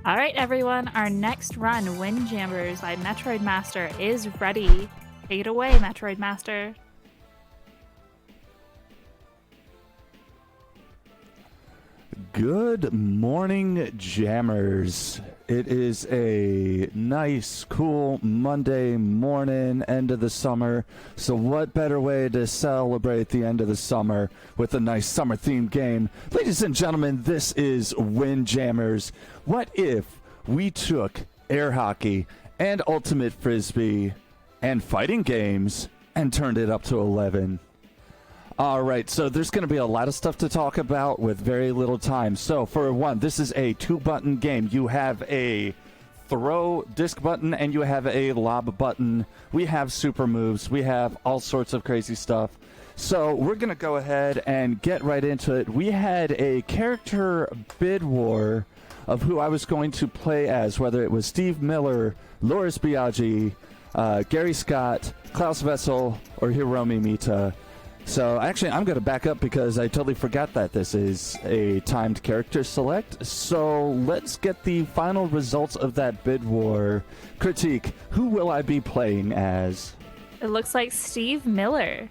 All right, everyone, our next run, Windjammers by MetroidMaster, is ready. Take it away, MetroidMaster. Good morning, Jammers. It is a nice, cool Monday morning, end of the summer. So what better way to celebrate the end of the summer with a nice summer-themed game? Ladies and gentlemen, this is Windjammers. What if we took air hockey and ultimate frisbee and fighting games and turned it up to 11? All right, so there's going to be a lot of stuff to talk about with very little time. So, for one, this is a two-button game. You have a throw disc button and you have a lob button. We have super moves. We have all sorts of crazy stuff. So, we're going to go ahead and get right into it. We had a character bid war of who I was going to play as, whether it was Steve Miller, Loris Biaggi, Gary Scott, Klaus Wessel, or Hiromi Mita. So, actually, I'm going to back up because I totally forgot that this is a timed character select. So, let's get the final results of that bid war. Critique, who will I be playing as? It looks like Steve Miller.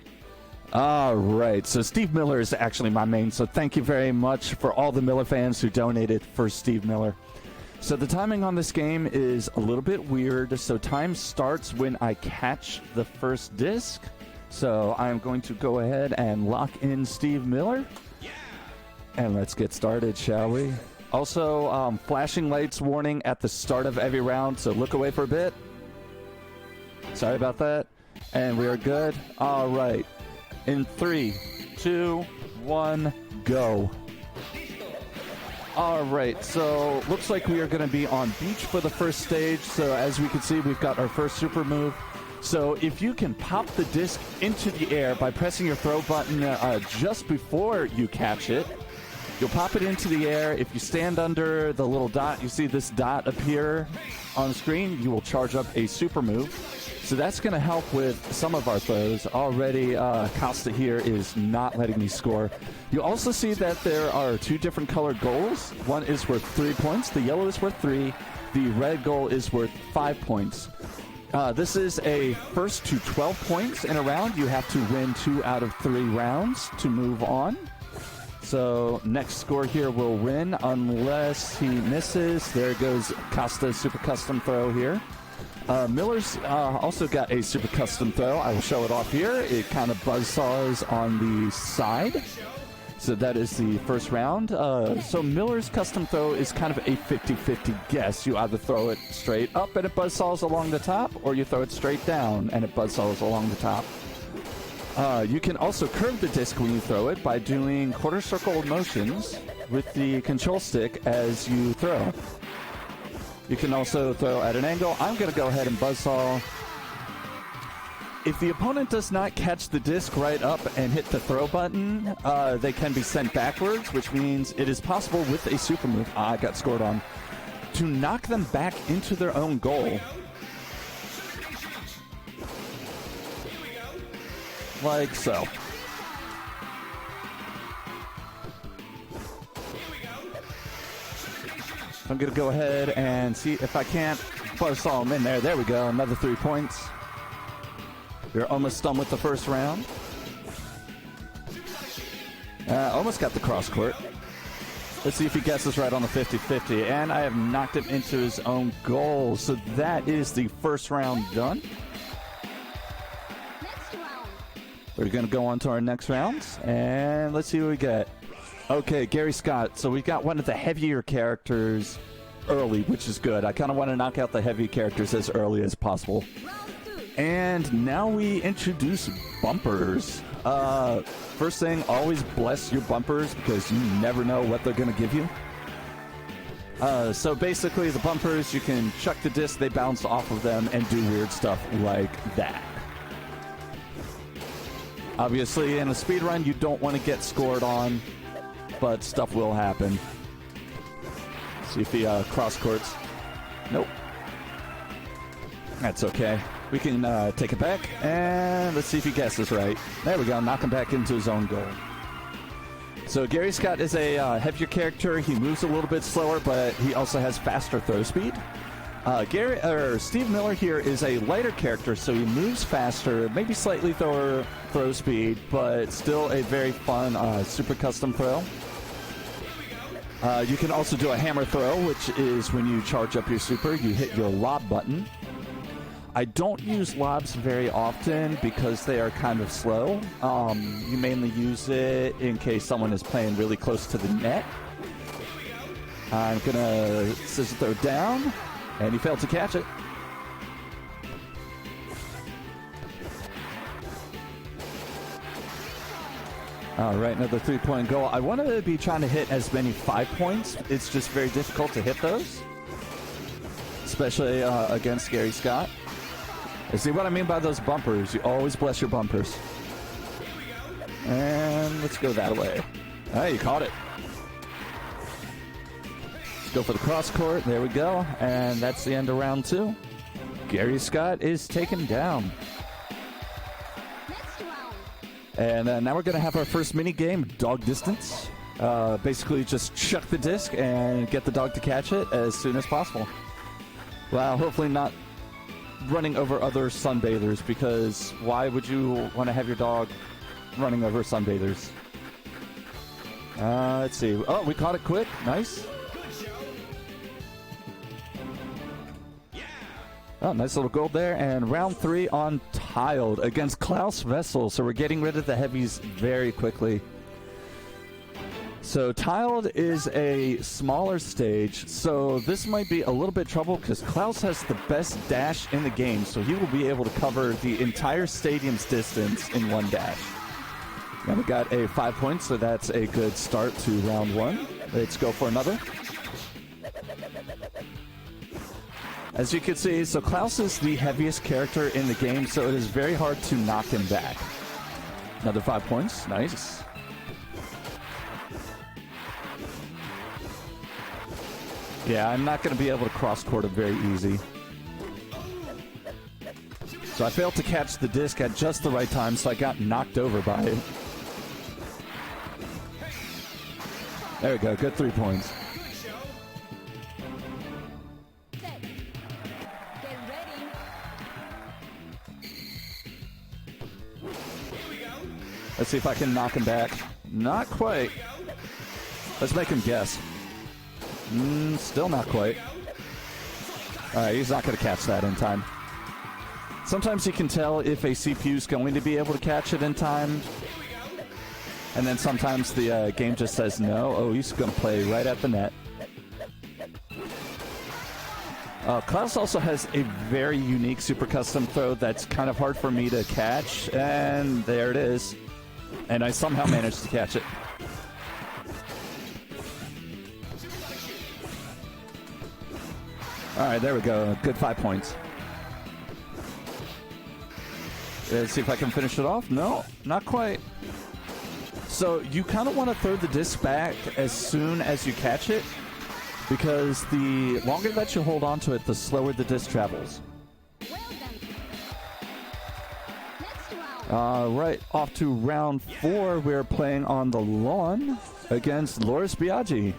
All right, so Steve Miller is actually my main, so thank you very much for all the Miller fans who donated for Steve Miller. So the timing on this game is a little bit weird. So time starts when I catch the first disc. So I'm going to go ahead and lock in Steve Miller. Yeah. And let's get started, shall we? Also, flashing lights warning at the start of every round, so look away for a bit. Sorry about that. And we are good. All right. In 3, 2, 1, go. All right, so looks like we are going to be on beach for the first stage. So as we can see, we've got our first super move. So if you can pop the disc into the air by pressing your throw button just before you catch it, you'll pop it into the air. If you stand under the little dot, you see this dot appear on the screen, you will charge up a super move. So that's going to help with some of our throws. Already, Costa here is not letting me score. You also see that there are two different colored goals. One is worth 3 points. The yellow is worth 3. The red goal is worth 5 points. This is a first to 12 points in a round. You have to win 2 out of 3 rounds to move on. So next score here will win unless he misses. There goes Costa's super custom throw here. Miller's also got a super custom throw. I will show it off here. It kind of buzzsaws on the side. So that is the first round. So Miller's custom throw is kind of a 50-50 guess. You either throw it straight up and it buzzsaws along the top, or you throw it straight down and it buzzsaws along the top. You can also curve the disc when you throw it by doing quarter circle motions with the control stick as you throw. You can also throw at an angle. I'm going to go ahead and buzzsaw. If the opponent does not catch the disc right up and hit the throw button, they can be sent backwards, which means it is possible with a super move, I got scored on, to knock them back into their own goal. Like so. I'm going to go ahead and see if I can't buzzsaw them in there. There we go, another 3 points. We're almost done with the first round. Almost got the cross court. Let's see if he guesses right on the 50-50. And I have knocked him into his own goal. So that is the first round done. We're going to go on to our next rounds. And let's see what we get. Okay, Gary Scott. So we got one of the heavier characters early, which is good. I kind of want to knock out the heavy characters as early as possible. And now we introduce bumpers. First thing, always bless your bumpers because you never know what they're going to give you. So basically, the bumpers, you can chuck the disc, they bounce off of them, and do weird stuff like that. Obviously, in a speedrun, you don't want to get scored on, but stuff will happen. See if he cross courts. Nope. That's okay. We can take it back, and let's see if he guesses right. There we go. Knock him back into his own goal. So Gary Scott is a heavier character. He moves a little bit slower, but he also has faster throw speed. Steve Miller here is a lighter character, so he moves faster, maybe slightly throw speed, but still a very fun super custom throw. You can also do a hammer throw, which is when you charge up your super, you hit your lob button. I don't use lobs very often because they are kind of slow. You mainly use it in case someone is playing really close to the net. I'm gonna scissor throw down, and he failed to catch it. All right, another 3-point goal. I want to be trying to hit as many 5 points. It's just very difficult to hit those, especially against Gary Scott. You see what I mean by those bumpers? You always bless your bumpers. And let's go that way. Hey, you caught it. Let's go for the cross court. There we go. And that's the end of round 2. Gary Scott is taken down. And now we're going to have our first mini game, dog distance. Basically just chuck the disc and get the dog to catch it as soon as possible. Well, hopefully not running over other sunbathers, because why would you want to have your dog running over sunbathers? Let's see. Oh, we caught it quick. Nice. Oh, nice little goal there. And round 3 on Tiled against Klaus Vessel. So we're getting rid of the heavies very quickly. So Tiled is a smaller stage, so this might be a little bit trouble because Klaus has the best dash in the game, so he will be able to cover the entire stadium's distance in one dash. Now we got a 5 points, so that's a good start to round 1. Let's go for another. As you can see, so Klaus is the heaviest character in the game, so it is very hard to knock him back. Another 5 points. Nice. Yeah, I'm not going to be able to cross-court him very easy. So I failed to catch the disc at just the right time, so I got knocked over by it. There we go. Good 3 points. Let's see if I can knock him back. Not quite. Let's make him guess. Still not quite. Alright, he's not going to catch that in time. Sometimes you can tell if a CPU is going to be able to catch it in time. And then sometimes the game just says no. Oh, he's going to play right at the net. Klaus also has a very unique super custom throw that's kind of hard for me to catch. And there it is. And I somehow managed to catch it. All right, there we go. Good 5 points. Let's see if I can finish it off. No, not quite. So you kind of want to throw the disc back as soon as you catch it, because the longer that you hold on to it, the slower the disc travels. All right, off to round 4. We're playing on the lawn against Loris Biaggi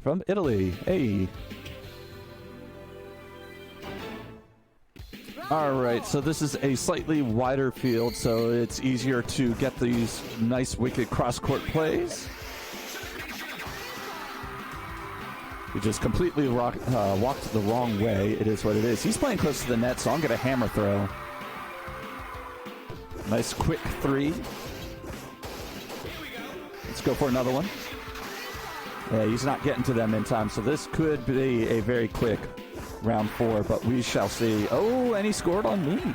from Italy. Hey. All right, so this is a slightly wider field, so it's easier to get these nice, wicked cross-court plays. We just completely walked the wrong way. It is what it is. He's playing close to the net, so I'm going to hammer throw. Nice quick 3. Let's go for another one. Yeah, he's not getting to them in time, so this could be a very quick round 4, but we shall see. Oh, and he scored on me.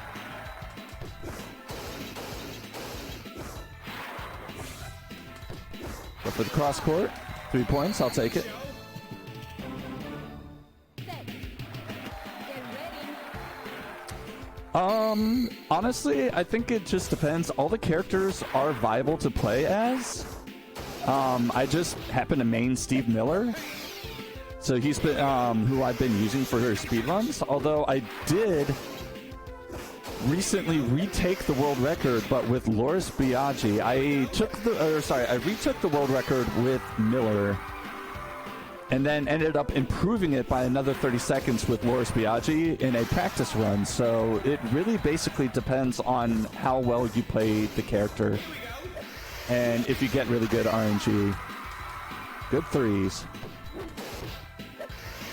Go for the cross court. 3 points. I'll take it. Honestly, I think it just depends. All the characters are viable to play as. I just happen to main Steve Miller. So he's been, who I've been using for her speedruns. Although I did recently retake the world record, but with Loris Biaggi. I retook the world record with Miller, and then ended up improving it by another 30 seconds with Loris Biaggi in a practice run. So it really basically depends on how well you play the character, and if you get really good RNG. Good threes.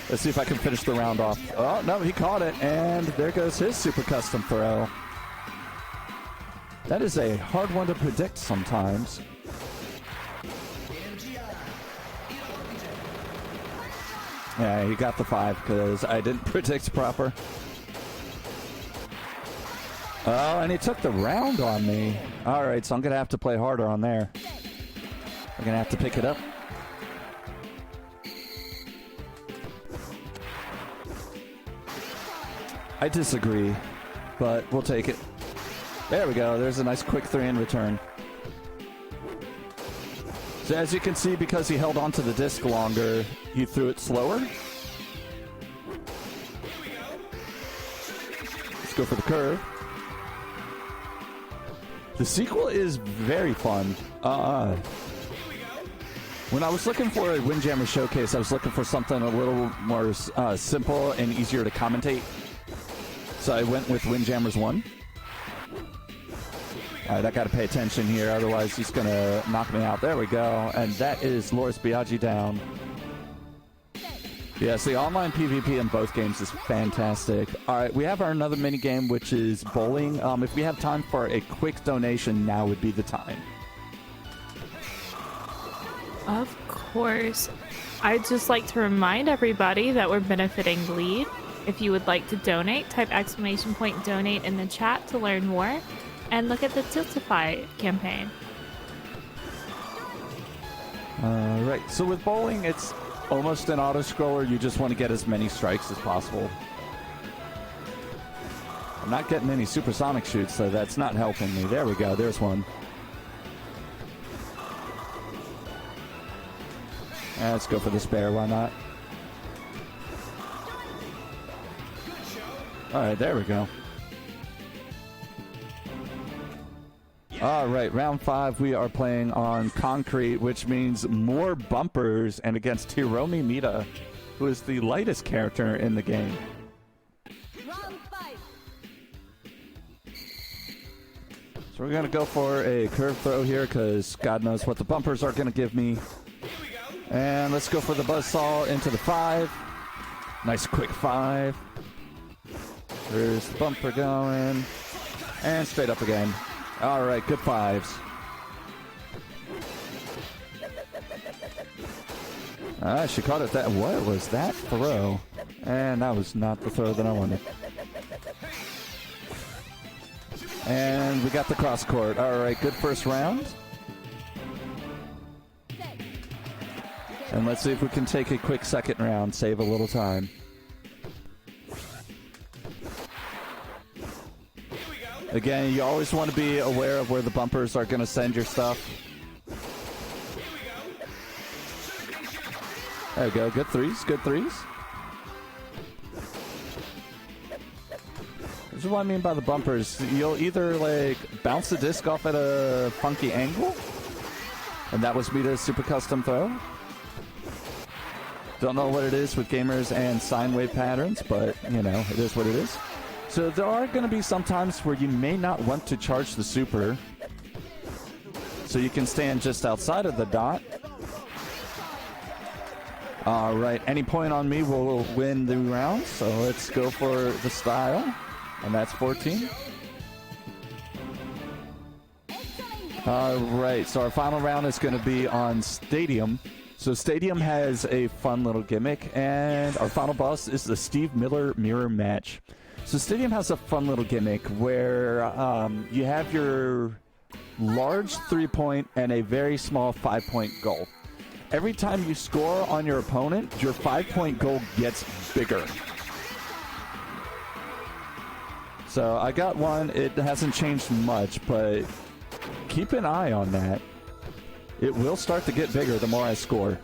Let's see if I can finish the round off. Oh, no, he caught it, and there goes his super custom throw. That is a hard one to predict sometimes. Yeah, he got the 5 because I didn't predict proper. Oh, and he took the round on me. All right, so I'm going to have to play harder on there. I'm going to have to pick it up. I disagree, but we'll take it. There we go. There's a nice quick 3 in return. So as you can see, because he held onto the disc longer, he threw it slower. Let's go for the curve. The sequel is very fun. When I was looking for a Windjammers showcase, I was looking for something a little more simple and easier to commentate. So I went with Windjammers 1. All right, I got to pay attention here, otherwise he's going to knock me out. There we go. And that is Loris Biaggi down. Yes, the online PvP in both games is fantastic. All right, we have our another mini game, which is bowling. If we have time for a quick donation, now would be the time. Of course. I'd just like to remind everybody that we're benefiting Bleed. If you would like to donate, type !donate in the chat to learn more, and look at the Tiltify campaign. Right, so with bowling, it's almost an auto-scroller. You just want to get as many strikes as possible. I'm not getting any supersonic shoots, so that's not helping me. There we go, there's one. Let's go for the spare, why not? All right, there we go. All right, round 5, we are playing on concrete, which means more bumpers, and against Hiromi Mita, who is the lightest character in the game. Round 5. So we're going to go for a curve throw here, because God knows what the bumpers are going to give me. And let's go for the buzzsaw into the 5. Nice quick 5. There's the bumper going. And straight up again. All right, good 5s. She caught it that. What was that throw? And that was not the throw that I wanted. And we got the cross court. All right, good first round. And let's see if we can take a quick second round, save a little time. Again, you always want to be aware of where the bumpers are going to send your stuff. There we go. Good 3s. Good 3s. This is what I mean by the bumpers. You'll either, like, bounce the disc off at a funky angle. And that was Mita's super custom throw. Don't know what it is with gamers and sine wave patterns, but, you know, it is what it is. So there are going to be some times where you may not want to charge the super. So you can stand just outside of the dot. All right, any point on me will win the round. So let's go for the style. And that's 14. All right, so our final round is going to be on Stadium. So Stadium has a fun little gimmick. And our final boss is the Steve Miller Mirror Match. So Stadium has a fun little gimmick where you have your large 3-point and a very small 5-point goal. Every time you score on your opponent, your 5-point goal gets bigger. So I got one. It hasn't changed much, but keep an eye on that. It will start to get bigger the more I score.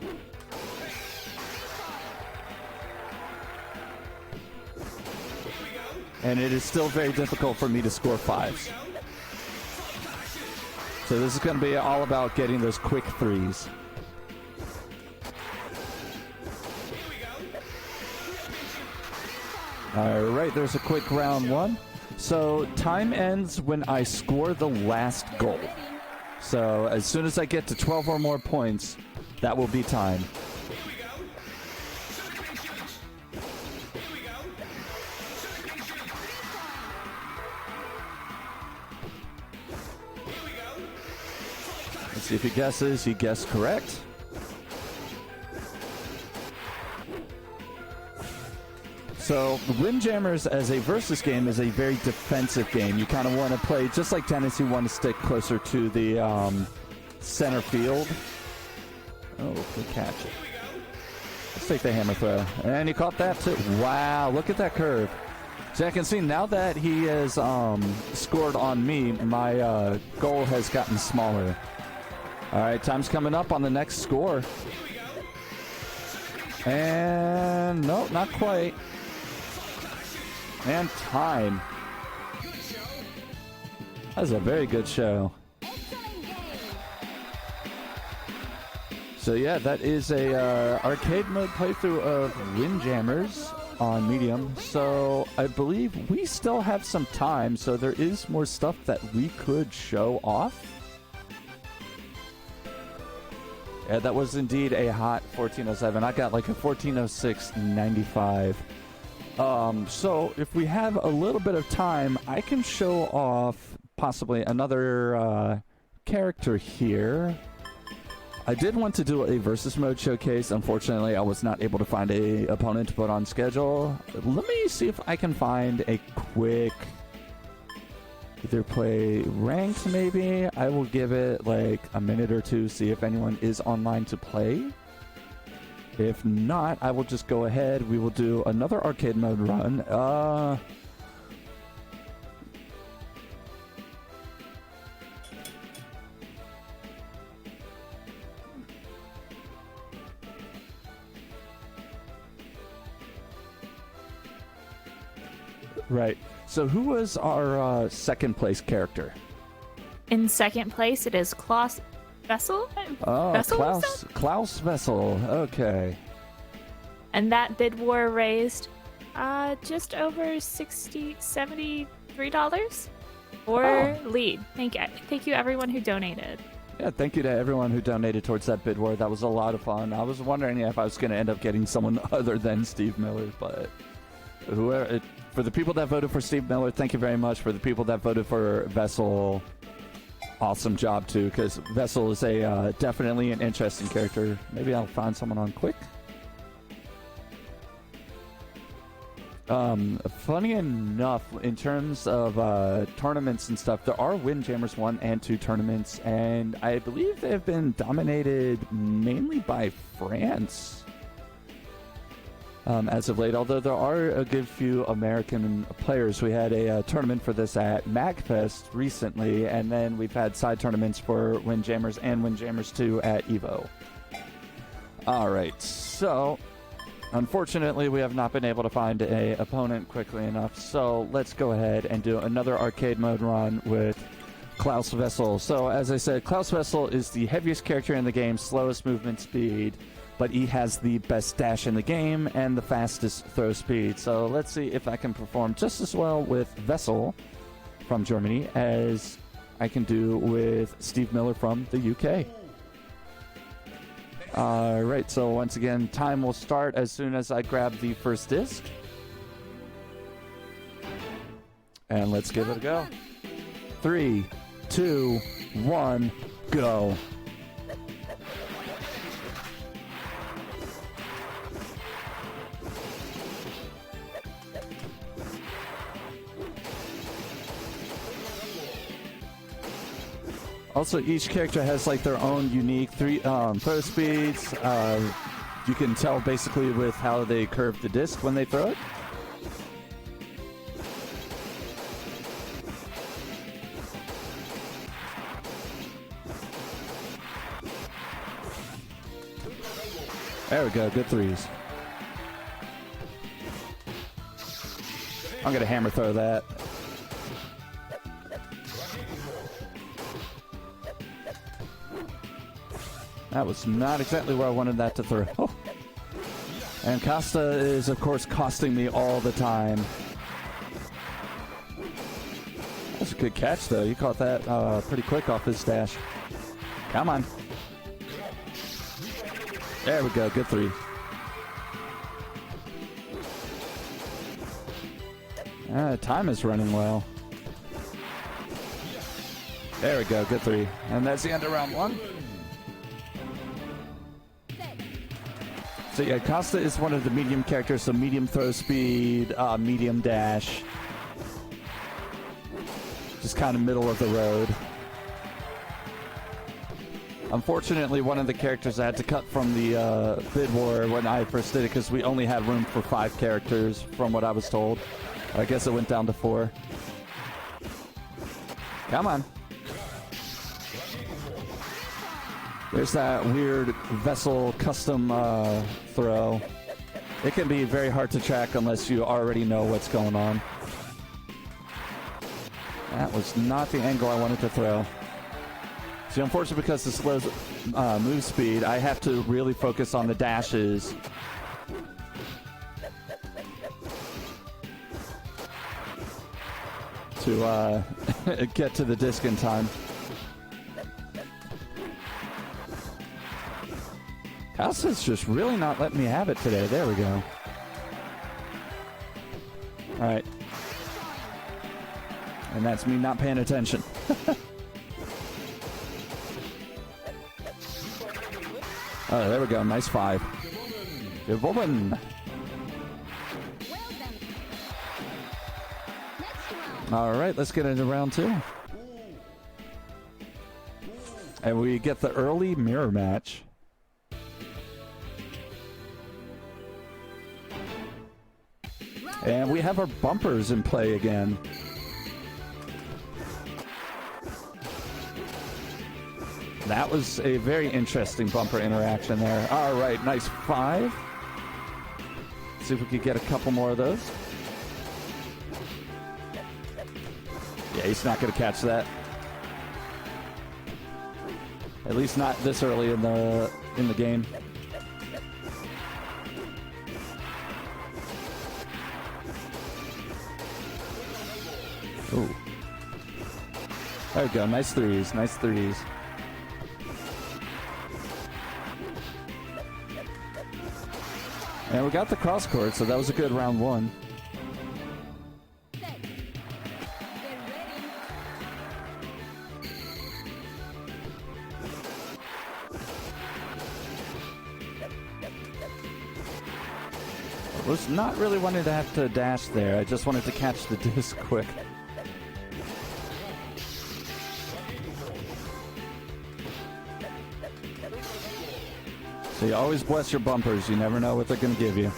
and it is still very difficult for me to score 5s. So this is going to be all about getting those quick 3s. All right, there's a quick round 1. So time ends when I score the last goal. So as soon as I get to 12 or more points, that will be time. Let's see if he guesses. He guessed correct. So, Windjammers as a versus game is a very defensive game. You kind of want to play, just like tennis, you want to stick closer to the center field. Oh, good catch. Let's take the hammer throw. And he caught that too. Wow, look at that curve. So I can see now that he has scored on me, my goal has gotten smaller. All right, time's coming up on the next score. And no, not quite. And time. That's a very good show. So yeah, that is a arcade mode playthrough of Windjammers on medium. So I believe we still have some time, so there is more stuff that we could show off. Yeah, that was indeed a hot 1407. I got like a 1406.95. So if we have a little bit of time, I can show off possibly another character here. I did want to do a versus mode showcase. Unfortunately, I was not able to find a opponent to put on schedule. Let me see if I can find a quick either play ranked maybe. I will give it like a minute or two, see if anyone is online to play. If not, I will just go ahead. We will do another arcade mode run. Right. So who was our second place character? In second place, it is Klaus Vessel. Oh, Vessel Klaus Vessel. Okay. And that bid war raised just over $73 for lead. Thank you everyone who donated. Yeah, thank you to everyone who donated towards that bid war. That was a lot of fun. I was wondering if I was going to end up getting someone other than Steve Miller, but whoever. For the people that voted for Steve Miller, thank you very much. For the people that voted for Vessel, awesome job too, because Vessel is a definitely an interesting character. Maybe I'll find someone on quick. Funny enough, in terms of tournaments and stuff, there are Windjammers 1 and 2 tournaments, and I believe they have been dominated mainly by France as of late, although there are a good few American players. We had a tournament for this at MagFest recently, and then we've had side tournaments for Windjammers and Windjammers 2 at EVO. All right, so unfortunately, we have not been able to find a opponent quickly enough, so let's go ahead and do another arcade mode run with Klaus Vessel. So as I said, Klaus Vessel is the heaviest character in the game, slowest movement speed, but he has the best dash in the game and the fastest throw speed. So let's see if I can perform just as well with Vessel from Germany as I can do with Steve Miller from the UK. All right, so once again, time will start as soon as I grab the first disc. And let's give it a go. 3, 2, 1, go. Also, each character has like their own unique throw speeds. You can tell basically with how they curve the disc when they throw it. There we go, good threes. I'm gonna hammer throw that. That was not exactly where I wanted that to throw. Oh. And Costa is, of course, costing me all the time. That's a good catch, though. You caught that pretty quick off his dash. Come on. There we go. Good three. Time is running well. There we go. Good three. And that's the end of round one. So yeah, Costa is one of the medium characters, so medium throw speed, medium dash. Just kind of middle of the road. Unfortunately, one of the characters I had to cut from the bid war when I first did it because we only had room for 5 characters from what I was told. I guess it went down to 4. Come on. There's that weird vessel custom throw. It can be very hard to track unless you already know what's going on. That was not the angle I wanted to throw. See, unfortunately, because the slow move speed, I have to really focus on the dashes. To get to the disc in time. Costa's just really not letting me have it today. There we go. All right. And that's me not paying attention. Oh, there we go. Nice 5. Good woman. All right, let's get into round 2. And we get the early mirror match. And we have our bumpers in play again. That was a very interesting bumper interaction there. All right, nice 5. See if we could get a couple more of those. Yeah, he's not going to catch that. At least not this early in the game. Ooh. There we go. Nice 3s. Nice 3s. And we got the cross court, so that was a good round 1. I was not really wanting to have to dash there. I just wanted to catch the disc quick. So you always bless your bumpers. You never know what they're going to give you.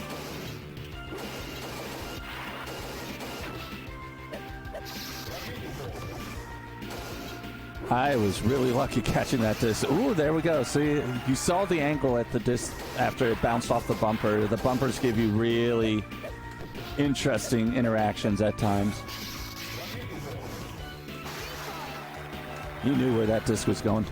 I was really lucky catching that disc. Ooh, there we go. See, you saw the angle at the disc after it bounced off the bumper. The bumpers give you really interesting interactions at times. You knew where that disc was going.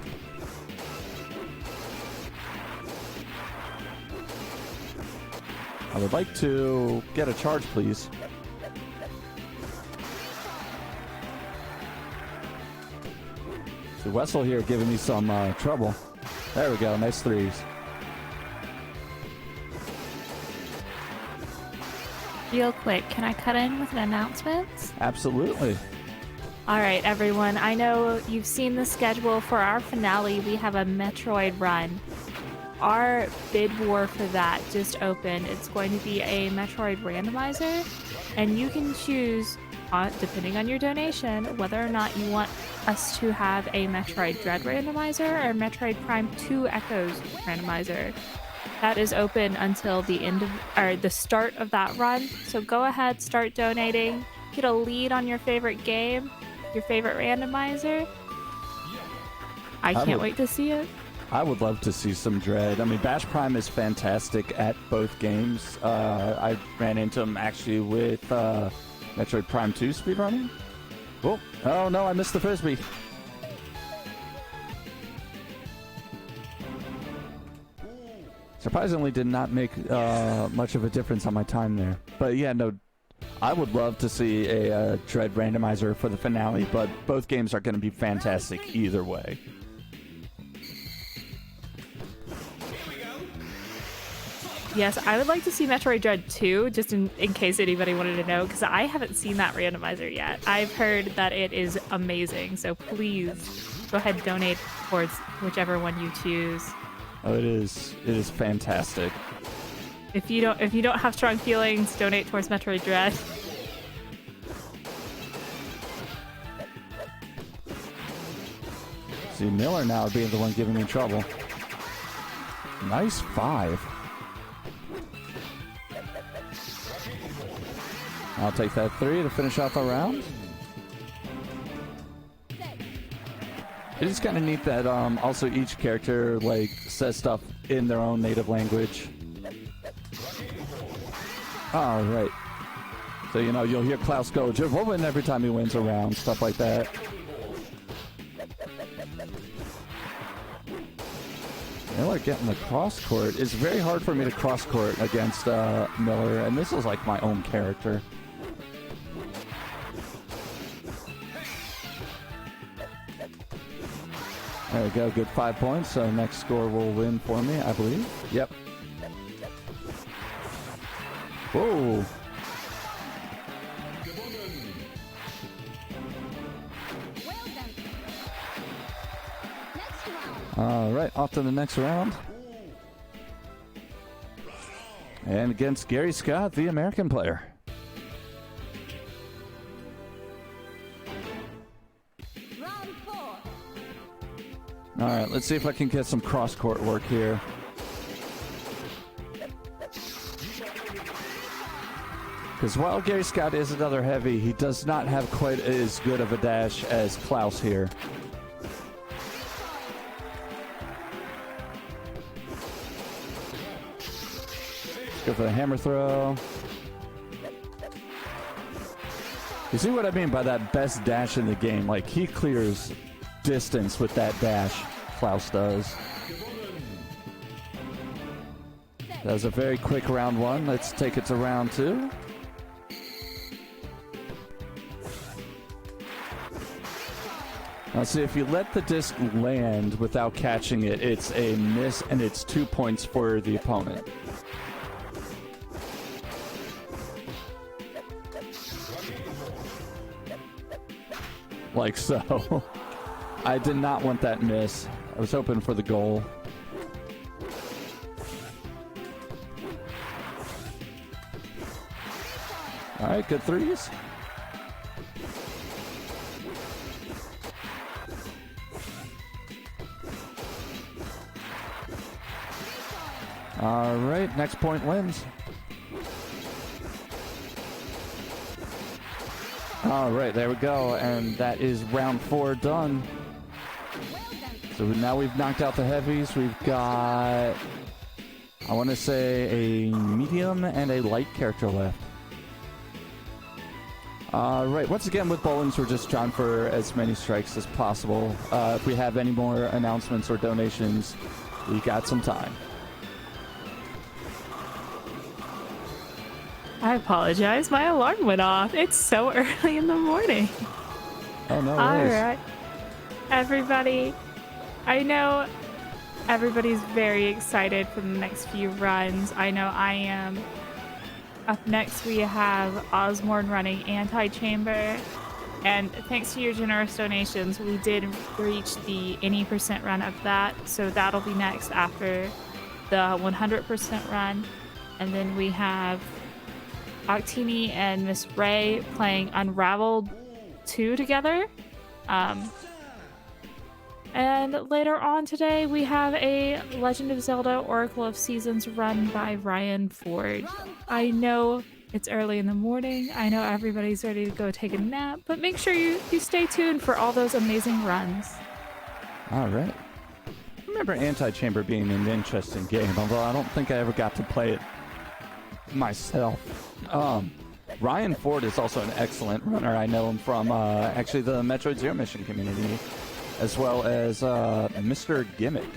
I would like to get a charge, please. So Wessel here giving me some trouble. There we go. Nice 3s. Real quick, can I cut in with an announcement? Absolutely. All right, everyone. I know you've seen the schedule for our finale. We have a Metroid run. Our bid war for that just opened. It's going to be a Metroid randomizer, and you can choose, depending on your donation, whether or not you want us to have a Metroid Dread randomizer or Metroid Prime 2 Echoes randomizer. That is open until the end of, or the start of that run. So go ahead, start donating, get a lead on your favorite game, your favorite randomizer. I can't wait to see it. I would love to see some Dread. I mean, Bash Prime is fantastic at both games. I ran into him actually with Metroid Prime 2 speedrunning? Oh no, I missed the frisbee. Surprisingly, did not make much of a difference on my time there. But yeah, no, I would love to see a Dread randomizer for the finale, but both games are going to be fantastic either way. Yes, I would like to see Metroid Dread 2, just in case anybody wanted to know, because I haven't seen that randomizer yet. I've heard that it is amazing, so please go ahead and donate towards whichever one you choose. Oh, it is fantastic. If you don't have strong feelings, donate towards Metroid Dread. See, Miller now being the one giving me trouble. Nice 5. I'll take that 3 to finish off a round. It is kind of neat that also each character like says stuff in their own native language. All right. So you know you'll hear Klaus go "Jehovah" every time he wins a round, stuff like that. Miller getting the cross court. It's very hard for me to cross court against Miller, and this is like my own character. There we go, good 5 points. So next score will win for me, I believe. Yep. Whoa. All right, off to the next round. And against Gary Scott, the American player. All right, let's see if I can get some cross-court work here. Because while Gary Scott is another heavy, he does not have quite as good of a dash as Klaus here. Let's go for the hammer throw. You see what I mean by that best dash in the game? Like, he clears distance with that dash. Klaus does. That was a very quick round 1. Let's take it to round 2. Now see, if you let the disc land without catching it, it's a miss and it's 2 points for the opponent. Like so. I did not want that miss. I was hoping for the goal. All right, good 3s. All right, next point wins. All right, there we go, and that is round 4 done. So now we've knocked out the heavies. We've got, I want to say, a medium and a light character left. Right, once again with bowlings, we're just trying for as many strikes as possible. If we have any more announcements or donations, we got some time. I apologize, my alarm went off. It's so early in the morning. Oh, no worries. All right, everybody. I know everybody's very excited for the next few runs. I know I am. Up next, we have Osmorn running Anti-Chamber. And thanks to your generous donations, we did reach the 80% run of that. So that'll be next after the 100% run. And then we have Octini and Miss Ray playing Unraveled 2 together. And later on today, we have a Legend of Zelda Oracle of Seasons run by Ryan Ford. I know it's early in the morning. I know everybody's ready to go take a nap, but make sure you stay tuned for all those amazing runs. All right. I remember Anti-Chamber being an interesting game, although I don't think I ever got to play it myself. Ryan Ford is also an excellent runner. I know him from actually the Metroid Zero Mission community, as well as Mr. Gimmick,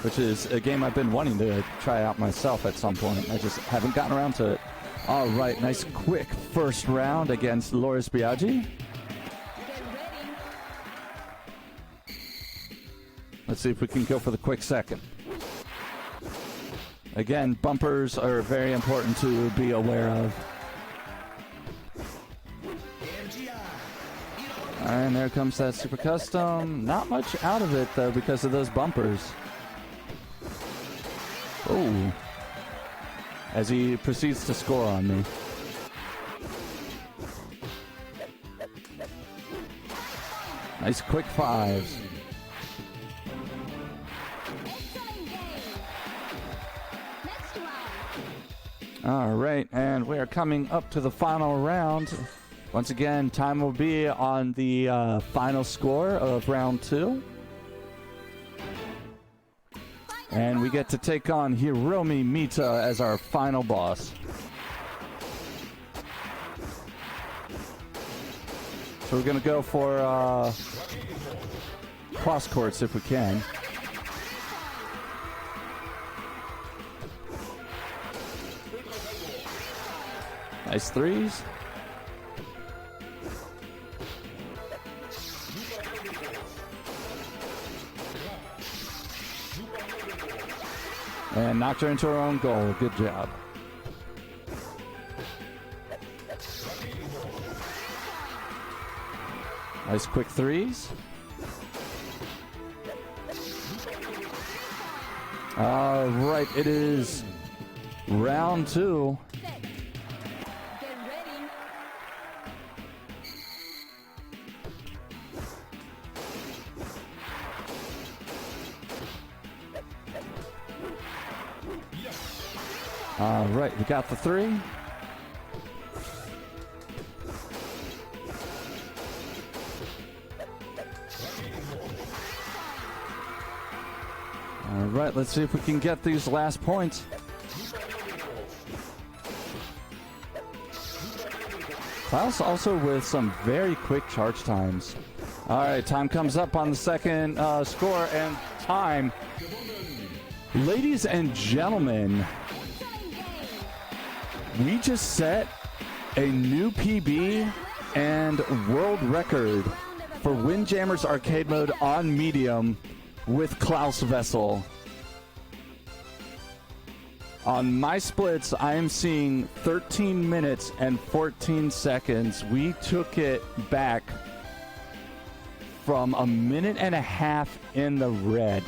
which is a game I've been wanting to try out myself at some point. I just haven't gotten around to it. All right, nice quick first round against Loris Biaggi. Let's see if we can go for the quick second. Again, bumpers are very important to be aware of. And there comes that super custom. Not much out of it, though, because of those bumpers. Oh. As he proceeds to score on me. Nice quick fives. All right, and we are coming up to the final round. Once again, time will be on the final score of round 2. And we get to take on Hiromi Mita as our final boss. So we're going to go for cross courts if we can. Nice threes. And knocked her into her own goal. Good job. Nice quick threes. All right, it is round 2. All right, we got the 3. All right, let's see if we can get these last points. Klaus also with some very quick charge times. All right, time comes up on the second score and time. Ladies and gentlemen, we just set a new PB and world record for Windjammers arcade mode on medium with Klaus Vessel. On my splits, I am seeing 13 minutes and 14 seconds. We took it back from a minute and a half in the red.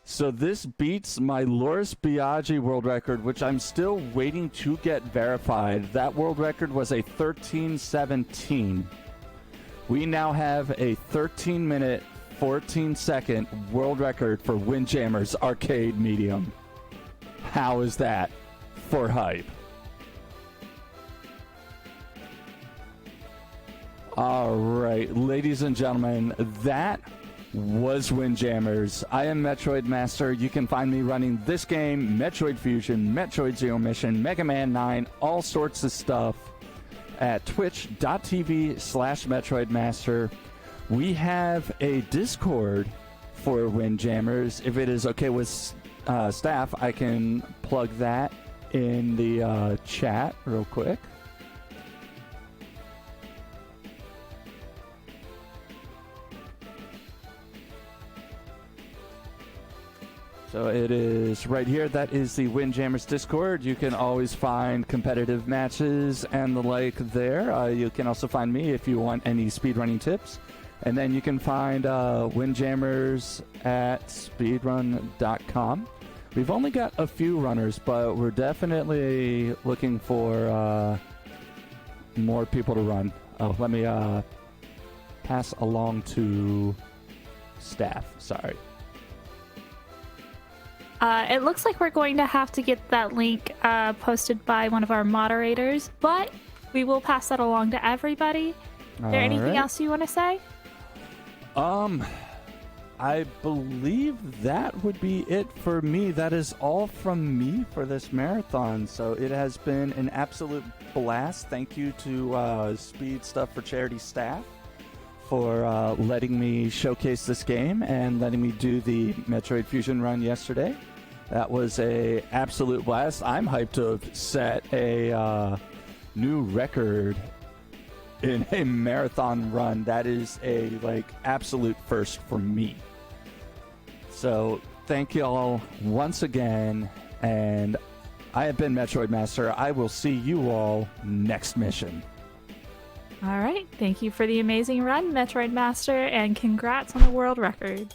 So this beats my Loris Biaggi world record, which I'm still waiting to get verified. That world record was a 13:17. We now have a 13-minute, 14-second world record for Windjammers arcade medium. How is that for hype? All right, ladies and gentlemen, that was Windjammers. I am MetroidMaster. You can find me running this game, Metroid Fusion, Metroid Zero Mission, Mega Man 9, all sorts of stuff at twitch.tv/MetroidMaster. We have a Discord for Windjammers. If it is okay with staff, I can plug that in the chat real quick. So it is right here. That is the Windjammers Discord. You can always find competitive matches and the like there. You can also find me if you want any speedrunning tips. And then you can find Windjammers at speedrun.com. We've only got a few runners, but we're definitely looking for more people to run. Oh, let me pass along to staff. Sorry. It looks like we're going to have to get that link posted by one of our moderators, but we will pass that along to everybody. Is there anything else you want to say? I believe that would be it for me. That is all from me for this marathon. So it has been an absolute blast. Thank you to Speed Stuff for Charity staff for letting me showcase this game and letting me do the Metroid Fusion run yesterday. That was a absolute blast. I'm hyped to have set a new record in a marathon run. That is a absolute first for me. So thank you all once again, and I have been MetroidMaster. I will see you all next mission. All right. Thank you for the amazing run, MetroidMaster, and congrats on the world record.